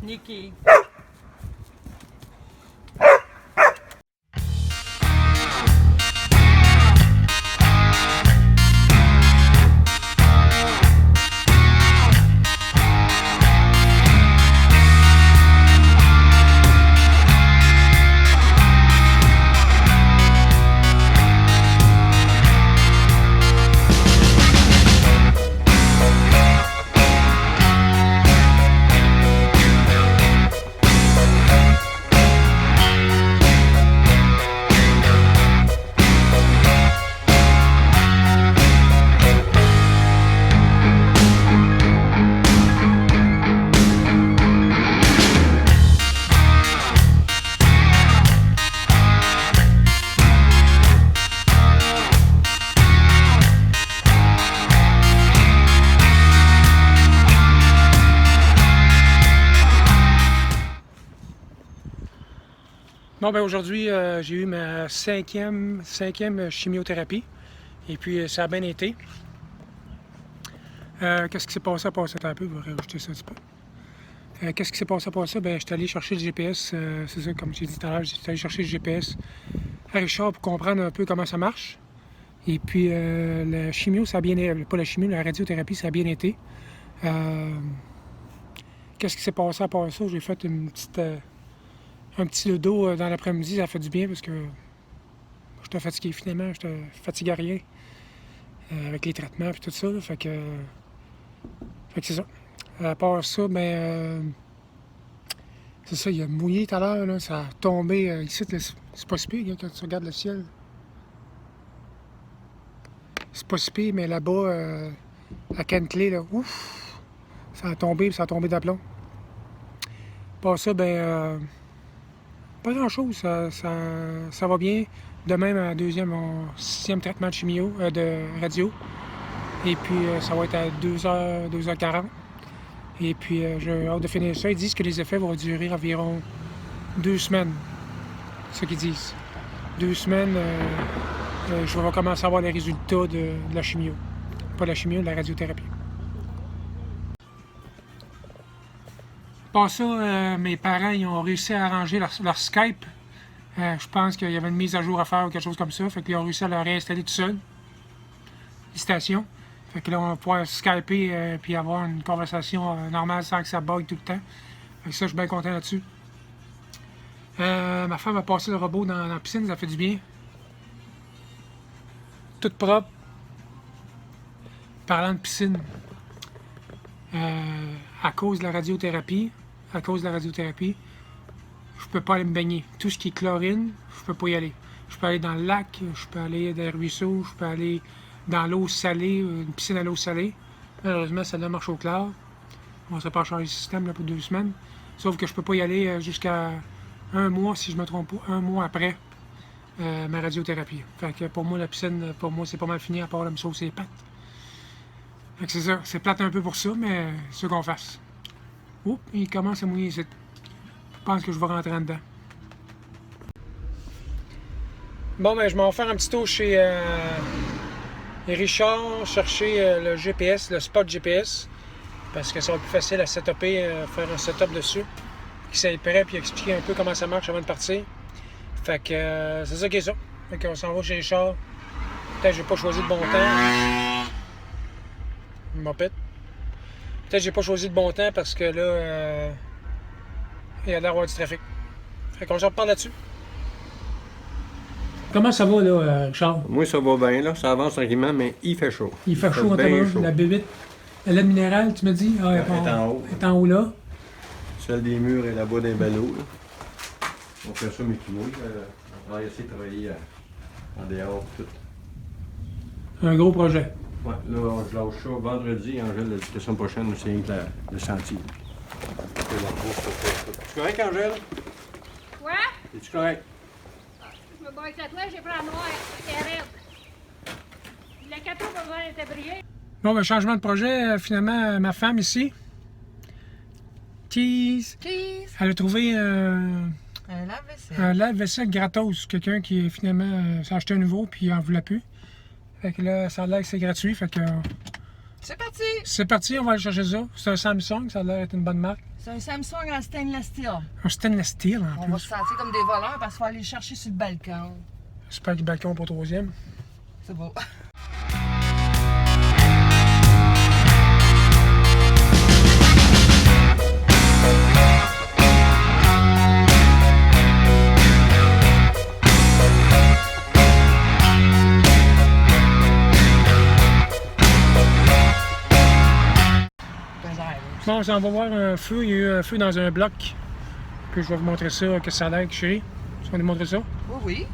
Nikki. Bon, ben aujourd'hui, j'ai eu ma cinquième chimiothérapie. Et puis, ça a bien été. Qu'est-ce qui s'est passé à part ça? Un peu, je vais rajouter ça un petit peu. Qu'est-ce qui s'est passé à part ça? Ben, j'étais allé chercher le GPS. C'est ça, comme j'ai dit tout à l'heure, j'étais allé chercher le GPS à Richard pour comprendre un peu comment ça marche. Et puis, la chimio, ça a bien été. Pas la chimio, la radiothérapie, ça a bien été. Qu'est-ce qui s'est passé à part ça? J'ai fait un petit dodo dans l'après-midi, ça a fait du bien parce que j'étais fatigué finalement, j'étais fatigué à rien avec les traitements et tout ça. Là, fait que c'est ça. À part ça, ben c'est ça, il a mouillé tout à l'heure, là, ça a tombé ici, c'est pas si pire hein, quand tu regardes le ciel. C'est pas si pire, mais là-bas, à Kentley, là, ouf! Ça a tombé d'aplomb. À part ça, ben pas grand-chose, ça va bien. Demain, mon 6e traitement de chimio, de radio. Et puis, ça va être à 2h, 2h40. Et puis, j'ai hâte de finir ça. Ils disent que les effets vont durer environ 2 semaines. C'est ce qu'ils disent. 2 semaines, je vais commencer à avoir les résultats de la chimio. Pas la chimio, de la radiothérapie. Par ça, mes parents ils ont réussi à arranger leur Skype. Je pense qu'il y avait une mise à jour à faire ou quelque chose comme ça. Fait qu'ils ont réussi à le réinstaller tout seul. Les stations. Fait que là, on va pouvoir skyper puis avoir une conversation normale sans que ça bug tout le temps. Fait que ça, je suis bien content là-dessus. Ma femme a passé le robot dans la piscine, ça fait du bien. Tout propre. Parlant de piscine. À cause de la radiothérapie, je peux pas aller me baigner. Tout ce qui est chlorine, je peux pas y aller. Je peux aller dans le lac, je peux aller dans les ruisseaux, je peux aller dans l'eau salée, une piscine à l'eau salée. Malheureusement, celle-là marche au clair. On ne sait pas changer le système là, pour 2 semaines. Sauf que je peux pas y aller jusqu'à 1 mois, si je me trompe pas, 1 mois après ma radiothérapie. Fait que pour moi, la piscine, pour moi, c'est pas mal fini, à part là, me saucer les pattes. Fait que c'est ça, c'est plate un peu pour ça, mais c'est ce qu'on fasse. Oups, il commence à mouiller ici. Je pense que je vais rentrer en dedans. Bon, ben, je m'en vais faire un petit tour chez Richard, chercher le GPS, le spot GPS, parce que ça va être plus facile à setuper, faire un setup dessus, qu'il soit prêt, puis expliquer un peu comment ça marche avant de partir. Fait que c'est ça qui est ça. Fait qu'on s'en va chez Richard. Peut-être que j'ai pas choisi le bon temps. Mopette. Peut-être que j'ai pas choisi le bon temps parce que là, il y a l'air d'avoir du trafic. Fait qu'on se reparle là-dessus. Comment ça va, là, Charles? Moi, ça va bien, là. Ça avance tranquillement, mais il fait chaud. Il fait chaud en tabac. La bébite, la laine minérale, tu me dis? Ah, elle est en haut. Elle est en haut, là. Celle des murs est là-bas des ballots, là. On fait ça, mais qui mouille. On va essayer de travailler en dehors, tout. Un gros projet. Ouais, là, je lâche ça vendredi. Angèle, la semaine prochaine, c'est le sentier. Es-tu correct, Angèle? Quoi? Es-tu correct? Je me bats avec la toile, j'ai pris la noire, c'est raide. Le cateau pas besoin d'être brillé. Bon, ben, changement de projet. Finalement, ma femme ici, Cheese, elle a trouvé Un lave-vaisselle. un lave-vaisselle gratos. Quelqu'un qui finalement s'est acheté un nouveau puis il en voulait plus. Fait que là, ça a l'air que c'est gratuit. Fait que C'est parti! C'est parti, on va aller chercher ça. C'est un Samsung, ça a l'air d'être une bonne marque. C'est un Samsung en stainless steel. Un stainless steel en On plus. va se sentir comme des voleurs parce qu'il faut aller le chercher sur le balcon. J'espère que le balcon pour troisième. C'est beau. Bon, on s'en va voir un feu. Il y a eu un feu dans un bloc. Puis je vais vous montrer ça, que ça a l'air, chérie. Tu vas nous montrer ça? Oui, oui.